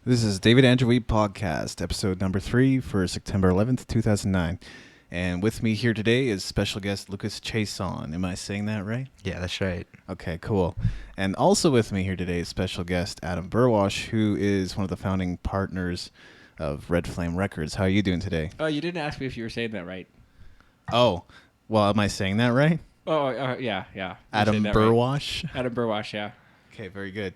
This is David Andrew Wiebe Podcast, episode number 3 for September 11th, 2009. And with me here today is special guest Lucas Chaisson. Am I saying that right? Yeah, that's right. Okay, cool. And also with me here today is special guest Adam Burwash, who is one of the founding partners of Red Flame Records. How are you doing today? Oh, you didn't ask me if you were saying that right. Oh, well, am I saying that right? Oh, yeah. You're Adam saying that Burwash? Right. Adam Burwash, yeah. Okay, very good.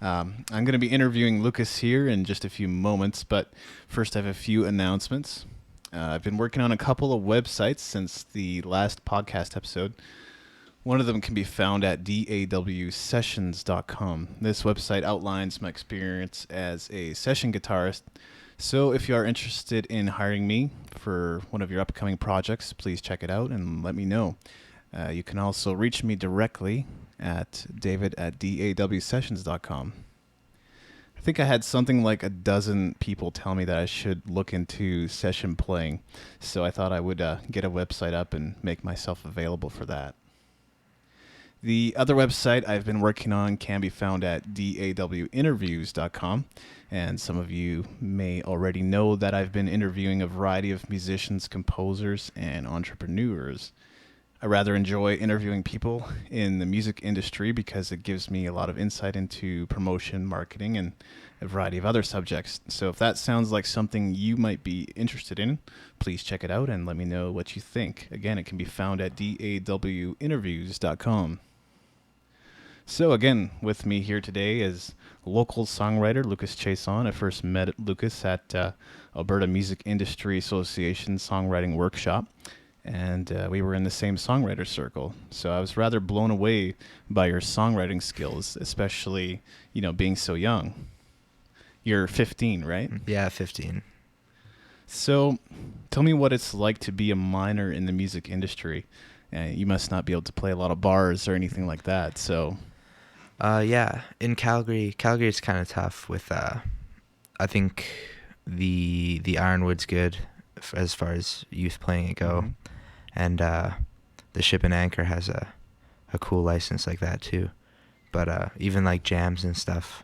I'm going to be interviewing Lucas here in just a few moments, but first I have a few announcements. I've been working on a couple of websites since the last podcast episode. One of them can be found at dawsessions.com. This website outlines my experience as a session guitarist. So if you are interested in hiring me for one of your upcoming projects, please check it out and let me know. You can also reach me directly at david@dawsessions.com. I think I had something like a dozen people tell me that I should look into session playing, so I thought I would get a website up and make myself available for that. The other website I've been working on can be found at dawinterviews.com, and some of you may already know that I've been interviewing a variety of musicians, composers, and entrepreneurs. I rather enjoy interviewing people in the music industry because it gives me a lot of insight into promotion, marketing, and a variety of other subjects. So if that sounds like something you might be interested in, please check it out and let me know what you think. Again, it can be found at dawinterviews.com. So again, with me here today is local songwriter Lucas Chaisson. I first met Lucas at Alberta Music Industry Association Songwriting Workshop. And we were in the same songwriter circle. So I was rather blown away by your songwriting skills, especially, being so young. You're 15, right? Yeah, 15. So tell me what it's like to be a minor in the music industry. You must not be able to play a lot of bars or anything like that, so... Yeah, in Calgary it's kind of tough with, I think the Ironwood's good as far as youth playing it go. Mm-hmm. And the Ship and Anchor has a cool license like that too. But even like jams and stuff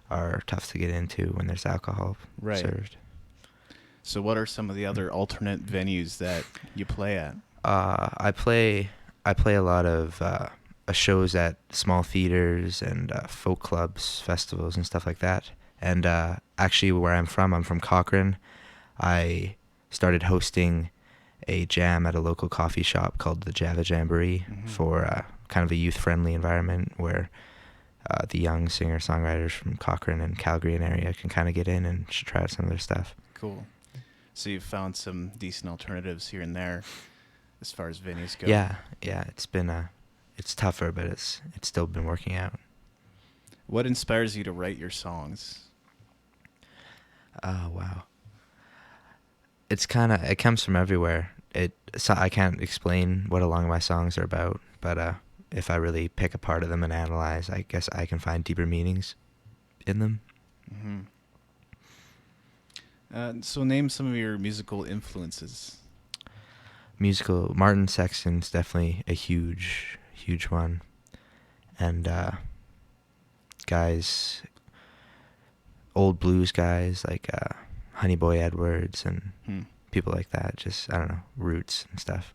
are tough to get into when there's alcohol served. So what are some of the other alternate venues that you play at? I play a lot of shows at small theaters and folk clubs, festivals and stuff like that. And actually where I'm from Cochrane. I started hosting a jam at a local coffee shop called the Java Jamboree for kind of a youth-friendly environment where the young singer-songwriters from Cochrane and Calgary and area can kind of get in and try out some of their stuff. Cool. So you've found some decent alternatives here and there as far as venues go. Yeah. It's been it's tougher, but it's still been working out. What inspires you to write your songs? Oh, wow. It comes from everywhere. I can't explain what a lot of my songs are about, but if I really pick a part of them and analyze, I guess I can find deeper meanings in them. Mm-hmm. So name some of your musical influences. Martin Sexton's definitely a huge one. And guys, old blues guys like Honey Boy Edwards and people like that, just, I don't know, roots and stuff.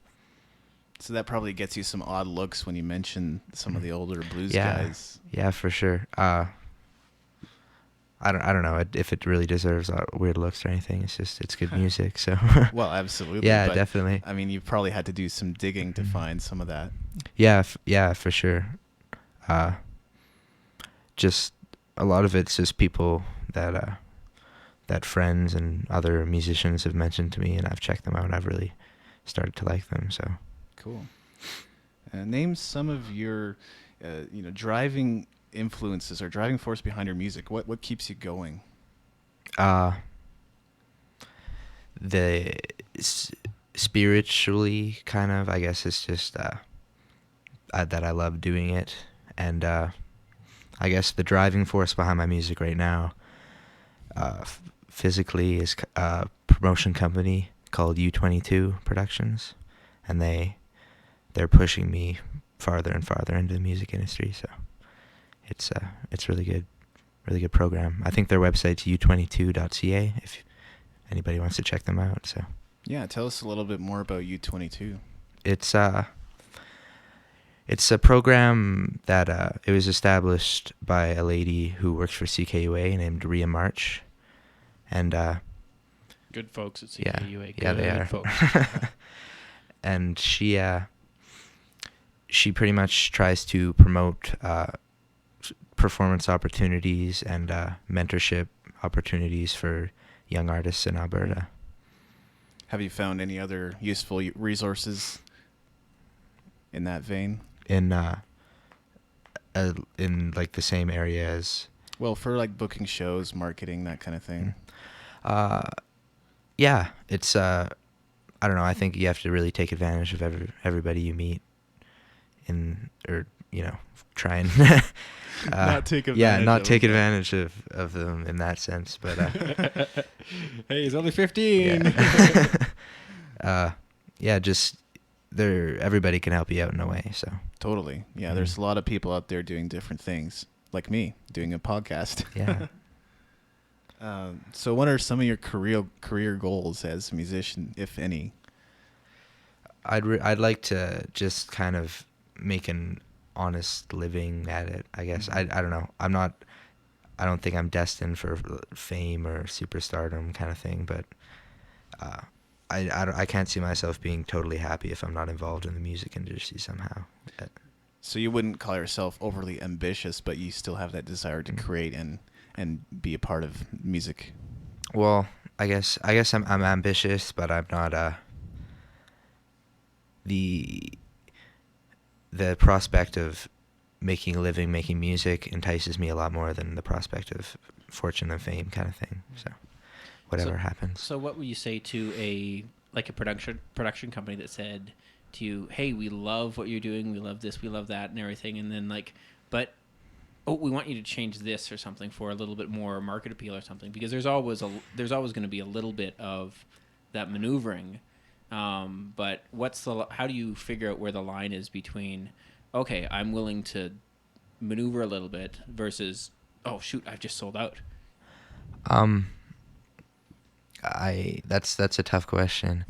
So that probably gets you some odd looks when you mention some of the older blues guys. Yeah, for sure. I don't know if it really deserves weird looks or anything. It's good music, so. Well, absolutely. Yeah, but, definitely. I mean, you've probably had to do some digging to find some of that. Yeah, for sure. Just a lot of it's just people that friends and other musicians have mentioned to me, and I've checked them out, and I've really started to like them. So cool. Name some of your, driving influences or driving force behind your music. What keeps you going? The spiritually kind of, I guess it's just that I love doing it, and I guess the driving force behind my music right now. Physically is a promotion company called U22 Productions, and they're pushing me farther and farther into the music industry, so it's really good really good program. I think their website's u22.ca if anybody wants to check them out. So Yeah, tell us a little bit more about U22. it's a program that it was established by a lady who works for CKUA named Rhea March, and Good folks at yeah, CKUA. yeah, they Good are. folks. And she pretty much tries to promote performance opportunities and mentorship opportunities for young artists in Alberta. Have you found any other useful resources in that vein? In like the same area as Well, for like booking shows, marketing, that kind of thing. yeah, it's I don't know, I think you have to really take advantage of everybody you meet or try and Not take yeah, advantage not of take them. advantage of them in that sense, but Hey, he's only 15. yeah. Yeah, just everybody can help you out in a way, so Totally. Yeah, there's a lot of people out there doing different things, like me, doing a podcast. yeah. So what are some of your career goals as a musician, if any? I'd like to just kind of make an honest living at it, I guess. I don't know. I don't think I'm destined for fame or superstardom kind of thing, but I can't see myself being totally happy if I'm not involved in the music industry somehow. So you wouldn't call yourself overly ambitious, but you still have that desire to create and be a part of music. Well, I guess I'm ambitious, but I'm not the prospect of making a living making music entices me a lot more than the prospect of fortune and fame kind of thing. So whatever happens. So what would you say to a production company that said to you, "Hey, we love what you're doing. We love this. We love that, and everything." And then but we want you to change this or something for a little bit more market appeal or something, because there's always going to be a little bit of that maneuvering. But how do you figure out where the line is between, okay, I'm willing to maneuver a little bit versus, oh shoot, I've just sold out. That's a tough question.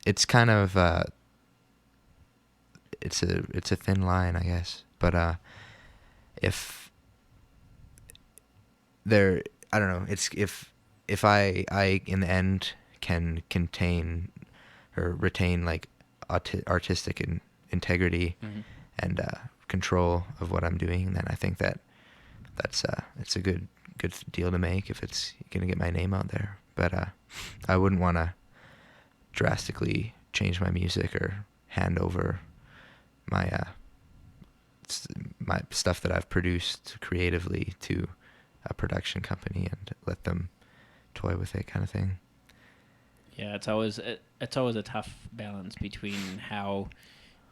It's kind of it's a thin line, I guess. But if there, I don't know. It's if I in the end can contain or retain like artistic integrity and control of what I'm doing, then I think that's it's a good deal to make if it's gonna get my name out there. But I wouldn't want to drastically change my music or hand over my my stuff that I've produced creatively to a production company and let them toy with it, kind of thing. Yeah, it's always a tough balance between how,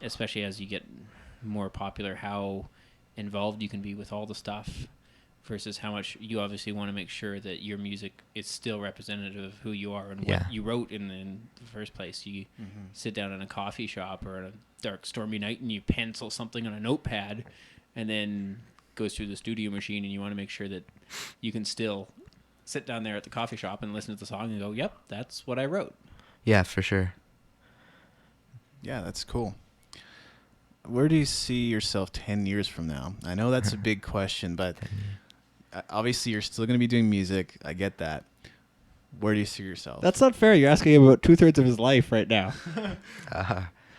especially as you get more popular, how involved you can be with all the stuff versus how much you obviously want to make sure that your music is still representative of who you are and what you wrote in the first place. You sit down in a coffee shop or on a dark, stormy night and you pencil something on a notepad and then goes through the studio machine, and you want to make sure that you can still sit down there at the coffee shop and listen to the song and go, yep, that's what I wrote. Yeah, for sure. Yeah, that's cool. Where do you see yourself 10 years from now? I know that's a big question, but obviously you're still going to be doing music. I get that. Where do you see yourself? That's not fair. You're asking him about 2/3 of his life right now.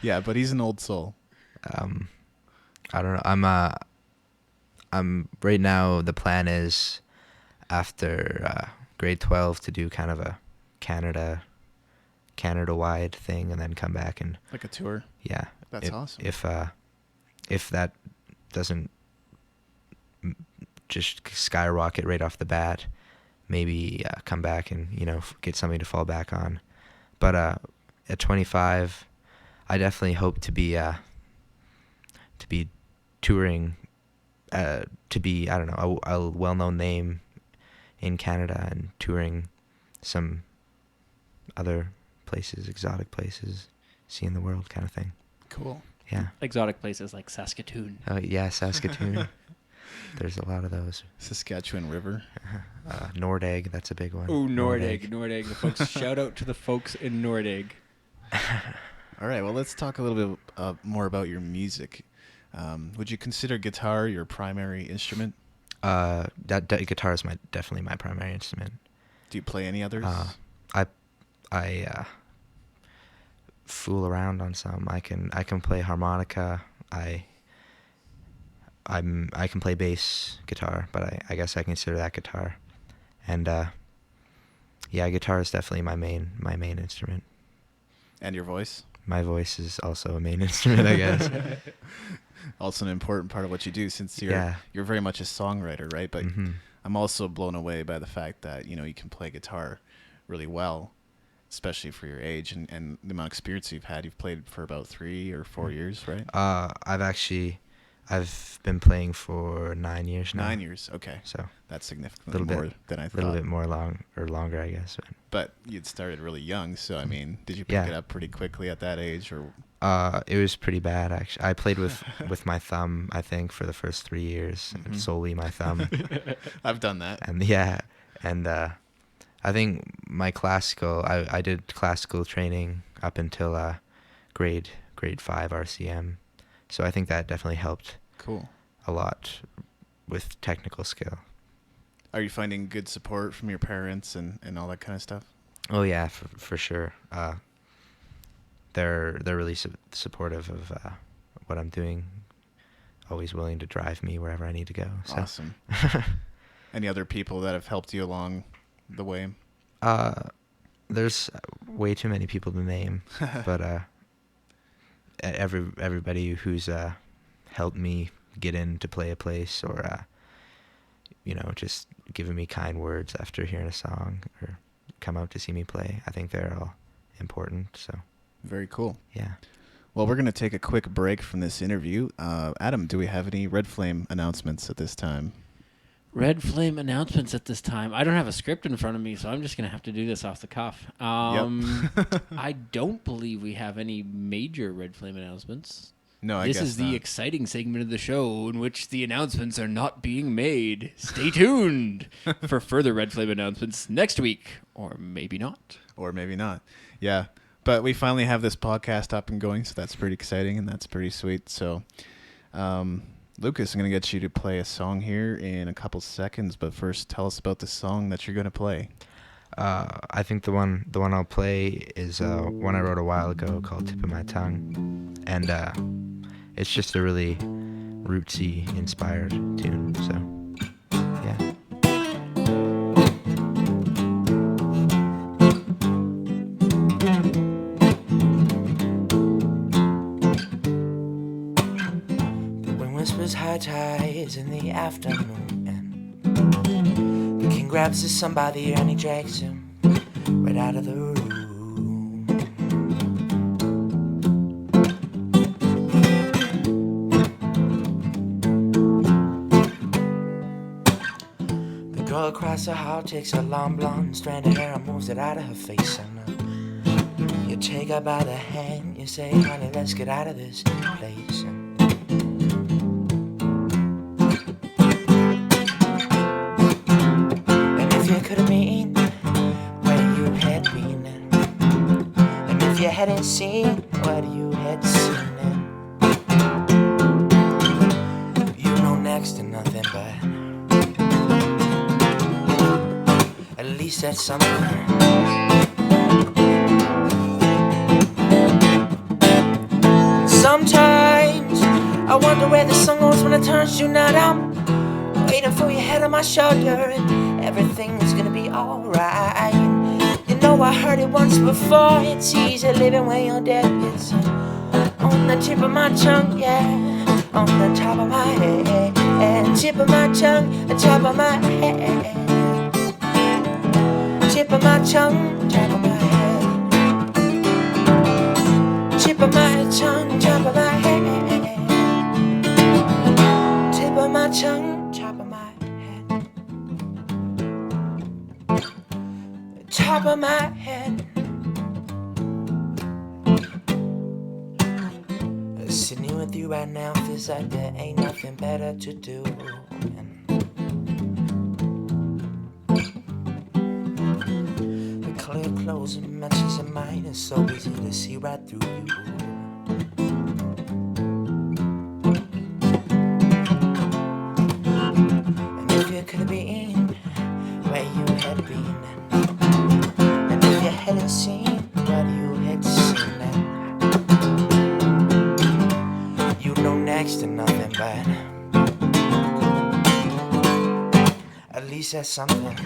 Yeah, but he's an old soul. I don't know. I'm right now. The plan is after grade 12 to do kind of a Canada-wide thing, and then come back and Like a tour? yeah. That's awesome. If that doesn't just skyrocket right off the bat, maybe come back and get something to fall back on. But at 25, I definitely hope to be touring, to be, I don't know, a well-known name in Canada and touring some other places, exotic places, seeing the world kind of thing. Cool. Yeah. Exotic places like Saskatoon. Oh yeah, Saskatoon. There's a lot of those. Saskatchewan River. Nordegg, that's a big one. Oh, Nordegg. The folks. Shout out to the folks in Nordegg. All right, well, let's talk a little bit more about your music. Would you consider guitar your primary instrument? That guitar is definitely my primary instrument. Do you play any others? I fool around on some. I can play harmonica. I can play bass guitar, but I guess I consider that guitar. And yeah, guitar is definitely my main instrument. And your voice? My voice is also a main instrument, I guess. Also an important part of what you do, since you're very much a songwriter, right? But I'm also blown away by the fact that you can play guitar really well, especially for your age and the amount of experience you've had. You've played for about 3 or 4 years, right? I've been playing for 9 years now. 9 years, okay. So that's significantly more than I thought. A little bit more longer, I guess. But you'd started really young, so I mean, did you pick it up pretty quickly at that age, or? It was pretty bad, actually. I played with my thumb, I think, for the first 3 years, solely my thumb. I've done that. And I think my classical, I did classical training up until grade 5 RCM. So I think that definitely helped. Cool. A lot with technical skill. Are you finding good support from your parents and all that kind of stuff? Oh yeah, for sure. They're really supportive of what I'm doing. Always willing to drive me wherever I need to go. So. Awesome. Any other people that have helped you along the way? There's way too many people to name, but everybody who's helped me get in to play a place, or just giving me kind words after hearing a song, or come out to see me play. I think they're all important. So very cool. Yeah. Well, we're going to take a quick break from this interview. Adam, do we have any Red Flame announcements at this time? Red Flame announcements at this time. I don't have a script in front of me, so I'm just going to have to do this off the cuff. I don't believe we have any major Red Flame announcements. No, I guess This is not. the exciting segment of the show in which the announcements are not being made. Stay tuned for further Red Flame announcements next week, or maybe not. Or maybe not. Yeah. But we finally have this podcast up and going, so that's pretty exciting and that's pretty sweet. So, Lucas, I'm going to get you to play a song here in a couple seconds, but first tell us about the song that you're going to play. I think the one I'll play is one I wrote a while ago called Tip of My Tongue, and it's just a really rootsy inspired tune, so yeah. Whispers high tides in the afternoon, and the king grabs his son by the ear and he drags him right out of the room. The girl across the hall takes a long blonde strand of hair and moves it out of her face, and you take her by the hand, you say, honey, let's get out of this place. Hadn't seen what you had seen, and you know next to nothing, but at least that's something. Sometimes I wonder where the sun goes when it turns you not out. Waiting for your head on my shoulder, and everything's gonna be alright. I heard it once before, it's easy living when you're dead. It's on the tip of my tongue, yeah, on the top of my head. Tip of my tongue, the top of my head. Tip of my tongue, top of my head. Tip of my tongue, top of my head. Tip of my tongue, top of my head. Top of my head. Sitting with you right now feels like there ain't nothing better to do. The clear clothes and matches of mine is so easy to see right through you. And if you could have been where you had been, and if you hadn't seen what you had seen, then you'd know next to nothing, but at least that's something.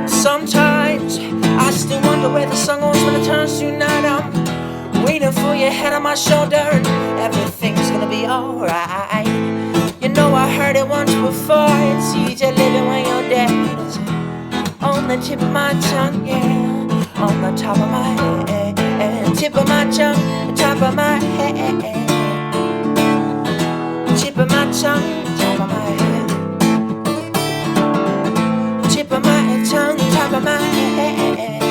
Sometimes I still wonder where the sun goes when it turns to night. I'm waiting for your head on my shoulder and everything's gonna be alright. You know I heard it once before, it's easier living when you're dead. It's on the tip of my tongue, yeah, on the top of my head, tip of my tongue, top of my head, tip of my tongue, top of my head, tip of my tongue, top of my head,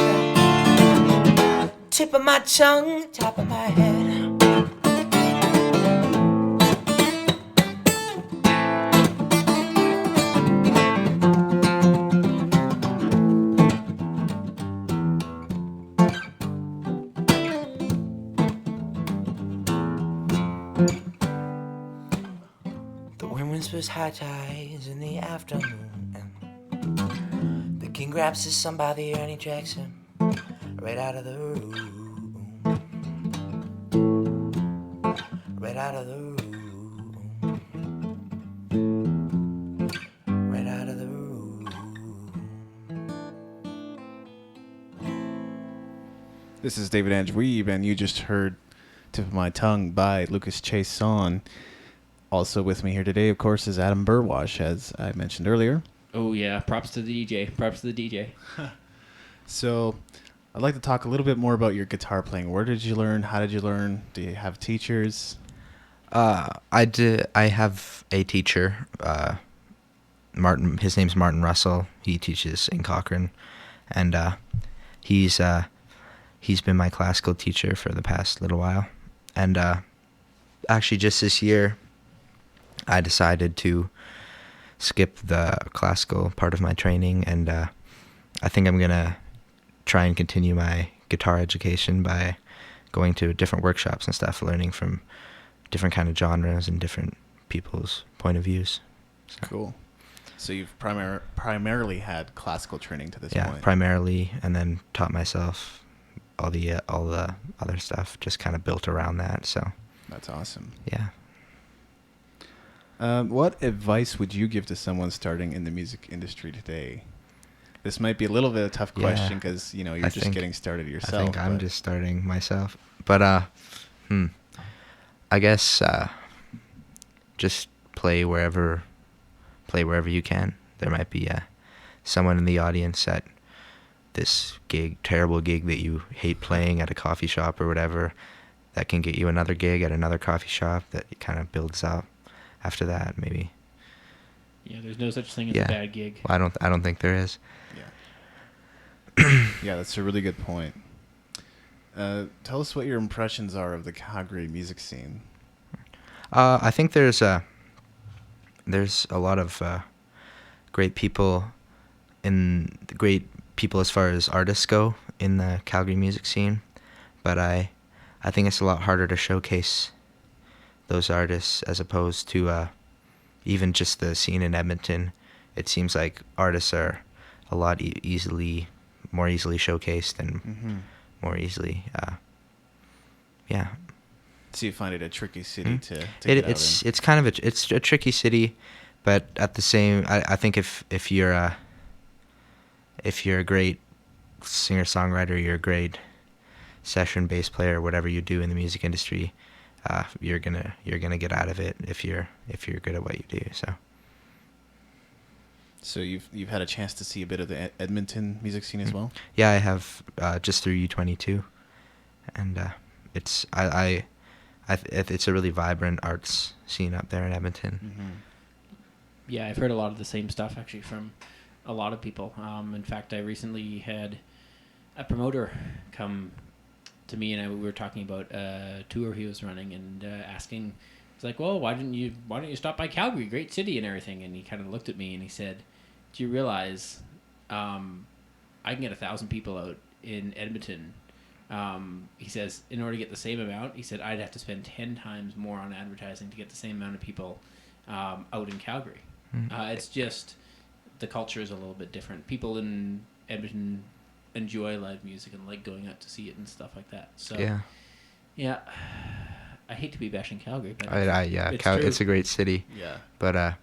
tip of my tongue, top of my head. The wind whispers high tides in the afternoon, and the king grabs his son by the ear and he drags him right out of the room, right out of the room, right out of the room. This is David Ange Wiebe, and you just heard Tip of My Tongue by Lucas Chaisson. Also with me here today, of course, is Adam Burwash, as I mentioned earlier. Oh, yeah. Props to the DJ. Props to the DJ. So I'd like to talk a little bit more about your guitar playing. Where did you learn? How did you learn? Do you have teachers? I have a teacher, Martin. His name's Martin Russell. He teaches in Cochrane, and he's been my classical teacher for the past little while. And actually, just this year, I decided to skip the classical part of my training, and I think I'm gonna try and continue my guitar education by going to different workshops and stuff, learning from different kind of genres and different people's point of views. So, Cool. So you've primarily had classical training to this yeah, point. primarily, and then taught myself all the other stuff, just kind of built around that. So That's awesome. yeah. What advice would you give to someone starting in the music industry today? This might be a little bit of a tough question because you're just getting started yourself. I think I'm just starting myself, but I guess just play wherever you can. There might be someone in the audience at this terrible gig that you hate playing at a coffee shop or whatever, that can get you another gig at another coffee shop that kind of builds up after that, maybe. Yeah, there's no such thing as a bad gig. Well, I don't think there is. Yeah. Yeah, that's a really good point. Tell us what your impressions are of the Calgary music scene. I think there's a lot of great people as far as artists go in the Calgary music scene, but I think it's a lot harder to showcase those artists as opposed to even just the scene in Edmonton. It seems like artists are a lot more easily showcased and more easily, yeah. So you find it a tricky city to It's kind of it's a tricky city, but at the same, I think if you're a great singer-songwriter, you're a great session bass player, whatever you do in the music industry, you're gonna get out of it if you're good at what you do. So you've had a chance to see a bit of the Edmonton music scene as well? Yeah, I have just through U22, and it's it's a really vibrant arts scene up there in Edmonton. Mm-hmm. Yeah, I've heard a lot of the same stuff actually from a lot of people. In fact, I recently had a promoter come to me, and we were talking about a tour he was running, and asking, he's like, "Well, why don't you stop by Calgary, great city and everything?" And he kind of looked at me and he said, "Do you realize I can get 1,000 people out in Edmonton?" He says, in order to get the same amount, he said, I'd have to spend 10 times more on advertising to get the same amount of people out in Calgary. It's just, the culture is a little bit different. People in Edmonton enjoy live music and like going out to see it and stuff like that. So, yeah, I hate to be bashing Calgary, but it's a great city. Yeah. But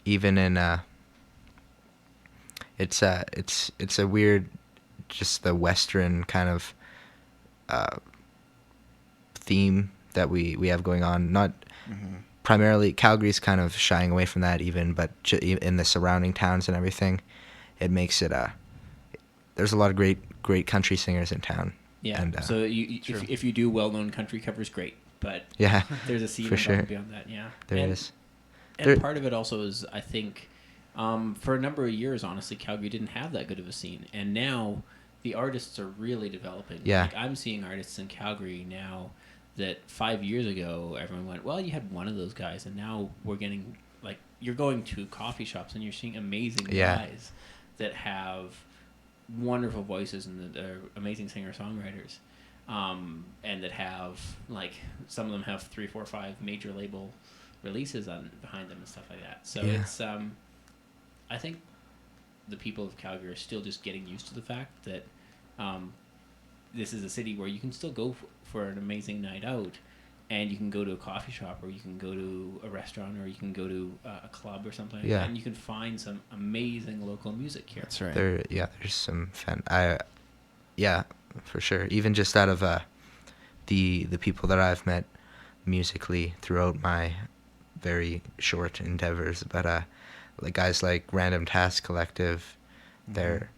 even in it's a weird, just the Western kind of theme that we have going on. Not primarily, Calgary's kind of shying away from that even, but in the surrounding towns and everything, it makes it there's a lot of great country singers in town. Yeah. And, so if you do well-known country covers, great. But yeah, there's a scene for sure. beyond that. Yeah, there is. And part of it also is, I think, for a number of years, honestly, Calgary didn't have that good of a scene, and now the artists are really developing. Yeah. Like, I'm seeing artists in Calgary now that 5 years ago everyone went, well, you had one of those guys, and now we're getting, like, you're going to coffee shops and you're seeing amazing guys that have wonderful voices and that are amazing singer-songwriters, and that have, like, some of them have 3, 4, 5 major label releases behind them and stuff like that. So it's I think the people of Calgary are still just getting used to the fact that this is a city where you can still go for an amazing night out, and you can go to a coffee shop, or you can go to a restaurant, or you can go to a club or something like that, and you can find some amazing local music here. That's right. There's some for sure. Even just out of the people that I've met musically throughout my very short endeavors, but like guys like Random Task Collective, they're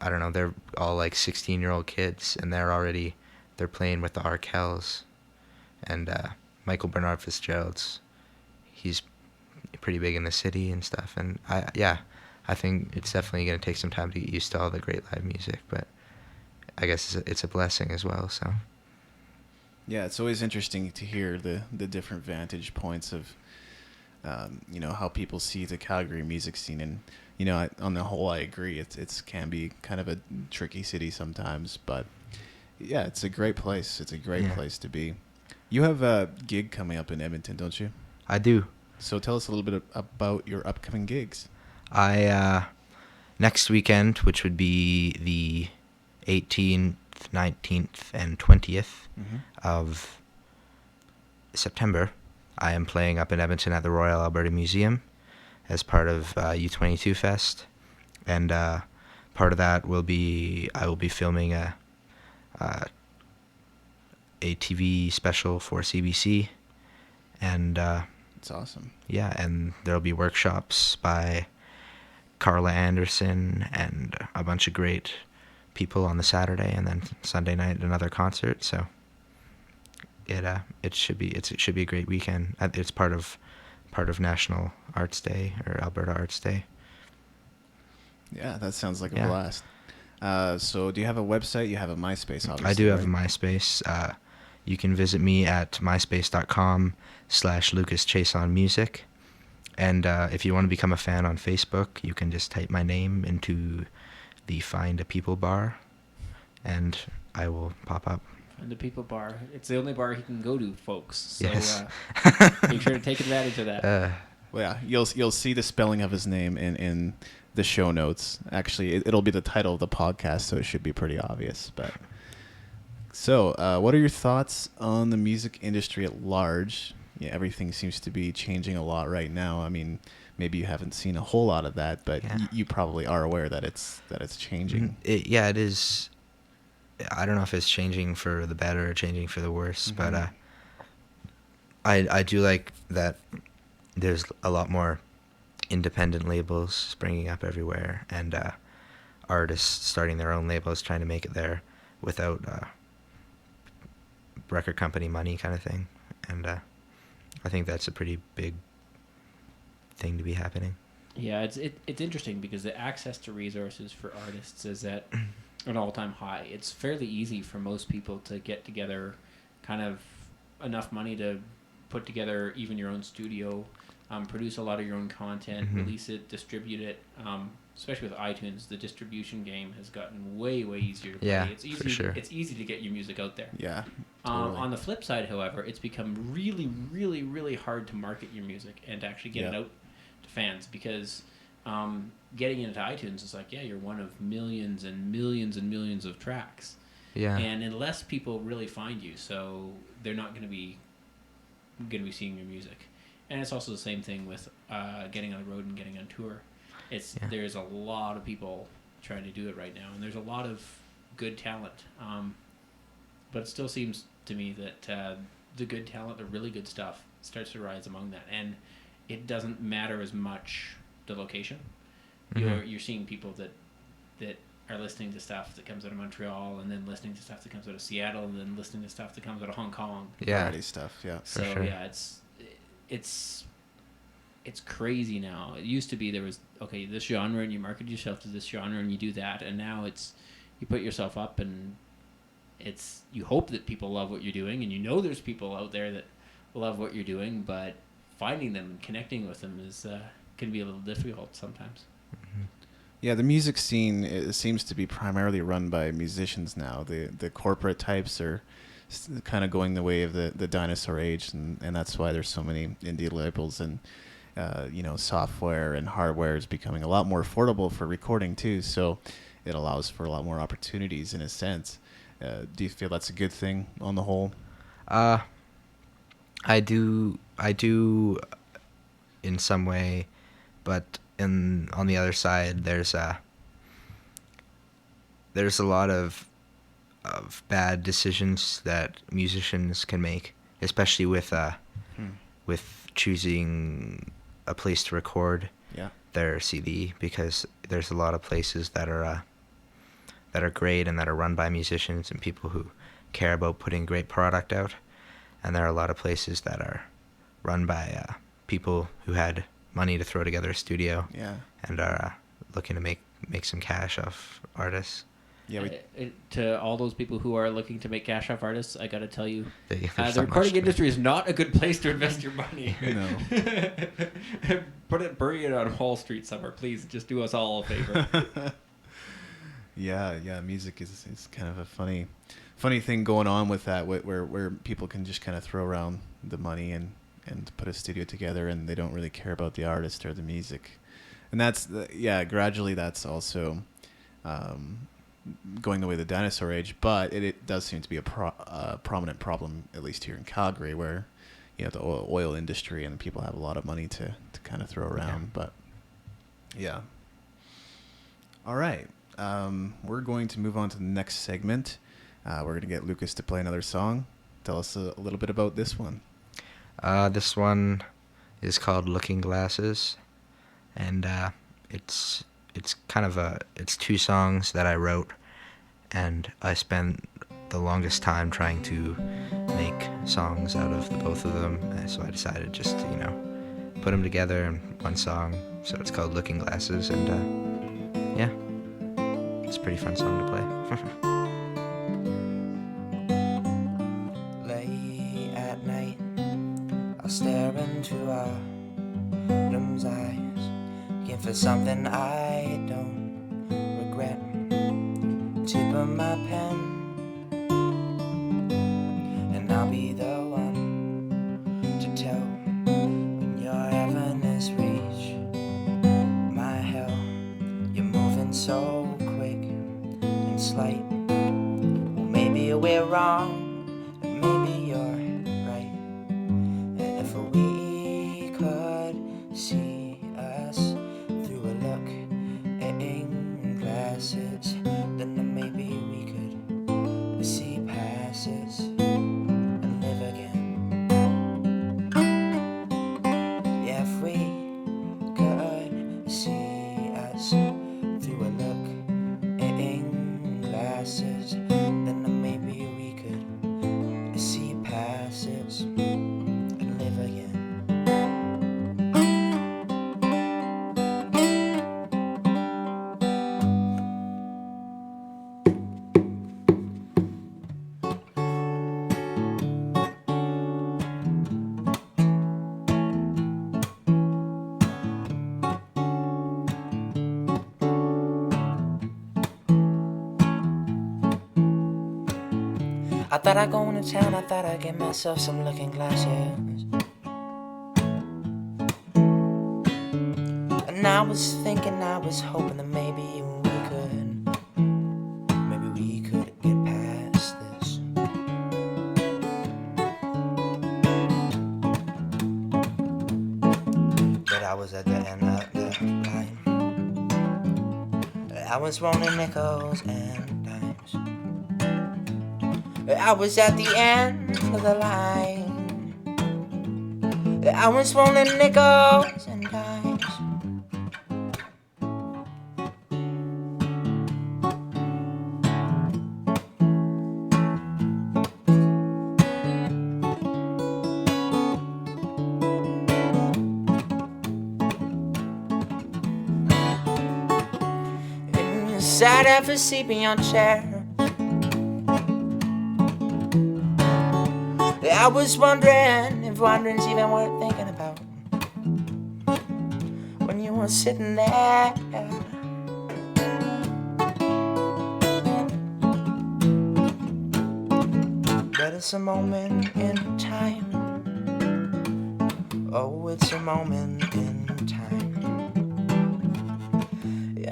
I don't know, they're all like 16-year-old kids, and they're playing with the Arkells, and Michael Bernard Fitzgerald's, he's pretty big in the city and stuff, and I think it's definitely going to take some time to get used to all the great live music, but I guess it's a blessing as well. So yeah, it's always interesting to hear the different vantage points of how people see the Calgary music scene, and on the whole I agree, it's can be kind of a tricky city sometimes, but yeah, it's a great place. It's a great place to be. You have a gig coming up in Edmonton, don't you? I do. So tell us a little bit about your upcoming gigs. Next weekend, which would be the 18th, 19th, and 20th of September, I am playing up in Edmonton at the Royal Alberta Museum as part of U22 Fest, and part of that will be I will be filming a TV special for CBC, and it's awesome. Yeah, and there'll be workshops by Carla Anderson and a bunch of great people on the Saturday, and then Sunday night another concert. So it should be a great weekend. It's part of National Arts Day, or Alberta Arts Day. Yeah, that sounds like a blast. So do you have a website? You have a MySpace, obviously. I do have a MySpace. You can visit me at myspace.com/Lucas Chaisson Music. And if you want to become a fan on Facebook, you can just type my name into the Find a People bar, and I will pop up. Find a People bar. It's the only bar he can go to, folks. So yes. Make sure to take advantage of that. Well, yeah, you'll see the spelling of his name in the show notes. Actually, it'll be the title of the podcast, so it should be pretty obvious. But so, what are your thoughts on the music industry at large? Yeah, everything seems to be changing a lot right now. I mean, maybe you haven't seen a whole lot of that, but you probably are aware that it's changing. It is. I don't know if it's changing for the better or changing for the worse, but I do like that there's a lot more independent labels springing up everywhere, and artists starting their own labels, trying to make it there without record company money kind of thing. And I think that's a pretty big thing to be happening. Yeah, it's interesting because the access to resources for artists is that an all-time high. It's fairly easy for most people to get together kind of enough money to put together even your own studio, produce a lot of your own content, release it, distribute it. Especially with iTunes, the distribution game has gotten way easier to play. Yeah, It's easy. for sure. It's easy to get your music out there. Yeah. Totally. On the flip side, however, it's become really hard to market your music and to actually get it out to fans, because getting into iTunes is like, yeah, you're one of millions and millions and millions of tracks. Yeah. And unless people really find you, so they're not going to be seeing your music. And it's also the same thing with getting on the road and getting on tour. There's a lot of people trying to do it right now, and there's a lot of good talent. But it still seems to me that the good talent, the really good stuff, starts to rise among that, and it doesn't matter as much the location. You're seeing people that are listening to stuff that comes out of Montreal, and then listening to stuff that comes out of Seattle, and then listening to stuff that comes out of Hong Kong. Yeah. Variety stuff. Yeah. So sure. yeah, it's crazy now. It used to be there was, okay, this genre, and you market yourself to this genre, and you do that, and now it's you put yourself up, and you hope that people love what you're doing, and you know there's people out there that love what you're doing, but finding them and connecting with them is can be a little difficult sometimes. Yeah, the music scene, it seems to be primarily run by musicians now. The corporate types are kind of going the way of the dinosaur age, and that's why there's so many indie labels, and software and hardware is becoming a lot more affordable for recording too. So it allows for a lot more opportunities in a sense. Do you feel that's a good thing on the whole? I do in some way, but on the other side, there's a lot of bad decisions that musicians can make, especially with choosing a place to record their CD, because there's a lot of places that are great and that are run by musicians and people who care about putting great product out, and there are a lot of places that are run by people who had money to throw together a studio and are looking to make some cash off artists. Yeah, to all those people who are looking to make cash off artists, I got to tell you, the recording industry is not a good place to invest your money. No. Bury it on Wall Street somewhere, please. Just do us all a favor. Yeah. Music is kind of a funny thing going on with that, where people can just kind of throw around the money and put a studio together, and they don't really care about the artist or the music. And that's gradually that's also going the way of the dinosaur age, but it does seem to be a prominent problem, at least here in Calgary, where the oil industry and people have a lot of money to kind of throw around. But yeah. All right. We're going to move on to the next segment. We're going to get Lucas to play another song. Tell us a little bit about this one. This one is called Looking Glasses, and it's kind of it's two songs that I wrote, and I spent the longest time trying to make songs out of the both of them, so I decided just to put them together in one song. So it's called Looking Glasses, and it's a pretty fun song to play. Late at night, I'll stare into our room's eyes, looking for something I don't regret. Tip of my pen, and I'll be the one to tell when your heaviness reach my hell. You're moving so quick and slight. Well, maybe we're wrong, and maybe you're right. And if we could see us through a looking glasses, then maybe we could see past it and live again. Yeah, if we could see us through a looking glasses, then maybe we could see past it and live again. I thought I'd go into town, I thought I'd get myself some looking glasses. And I was thinking, I was hoping that maybe we could get past this. But I was at the end of the line. I was rolling nickels and dimes. I was at the end of the line. I was rolling nickels and dimes. Sat at a sleeping on chair. I was wondering if wondering's even worth thinking about when you were sitting there. But it's a moment in time. Oh, it's a moment in time.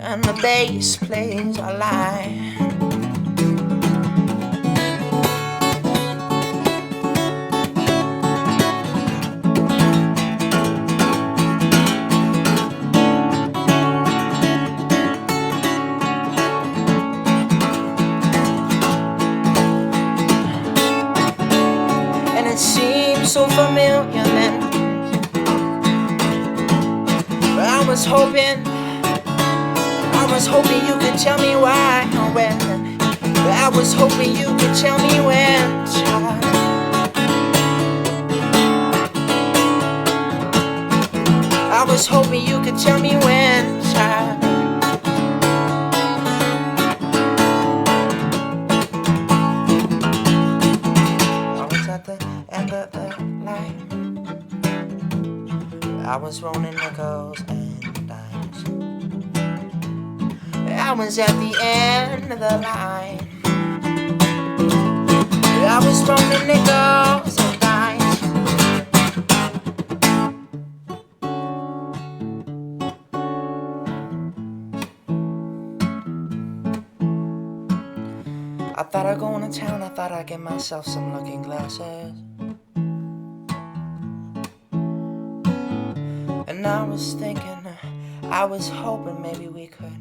And the bass plays a line. And it seems so familiar then. But I was hoping you could tell me why or when. I was hoping you could tell me when, child. I was hoping you could tell me when, child. I was at the end of the line. I was rolling nickels and dimes. I was at the end of the line. I was rolling nickels and dimes. I thought I'd go into town, I thought I'd get myself some looking glasses. And I was thinking, I was hoping maybe we could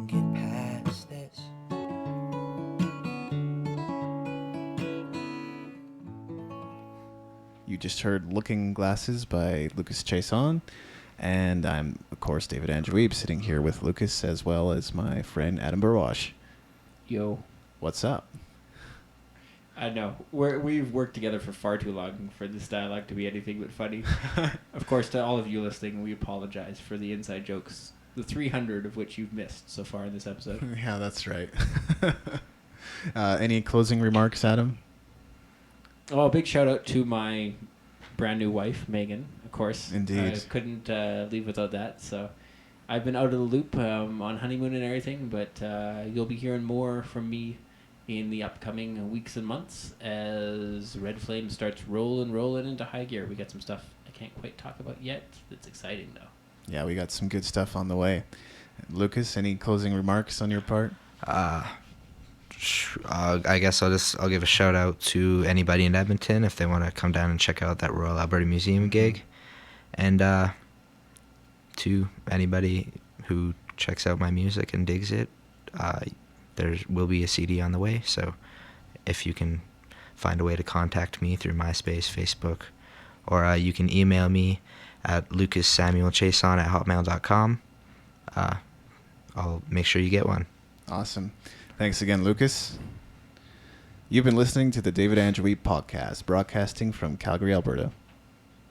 get past this. You just heard Looking Glasses by Lucas Chaisson. And I'm, of course, David Andrew Wiebe, sitting here with Lucas as well as my friend Adam Burwash. Yo. What's up? I know. We've worked together for far too long for this dialogue to be anything but funny. Of course, to all of you listening, we apologize for the inside jokes, the 300 of which you've missed so far in this episode. Yeah, that's right. Any closing remarks, Adam? Oh, a big shout out to my brand new wife, Megan, of course. Indeed. I couldn't leave without that. So I've been out of the loop on honeymoon and everything, but you'll be hearing more from me in the upcoming weeks and months as Red Flame starts rolling into high gear. We got some stuff I can't quite talk about yet that's exciting, though. Yeah, we got some good stuff on the way. Lucas, any closing remarks on your part? I guess I'll give a shout out to anybody in Edmonton if they want to come down and check out that Royal Alberta Museum gig, and to anybody who checks out my music and digs it, there will be a CD on the way. So if you can find a way to contact me through MySpace, Facebook, or you can email me at lucassamuelchaisson@hotmail.com, I'll make sure you get one. Awesome. Thanks again, Lucas. You've been listening to the David Andrew Wiebe podcast, broadcasting from Calgary, Alberta.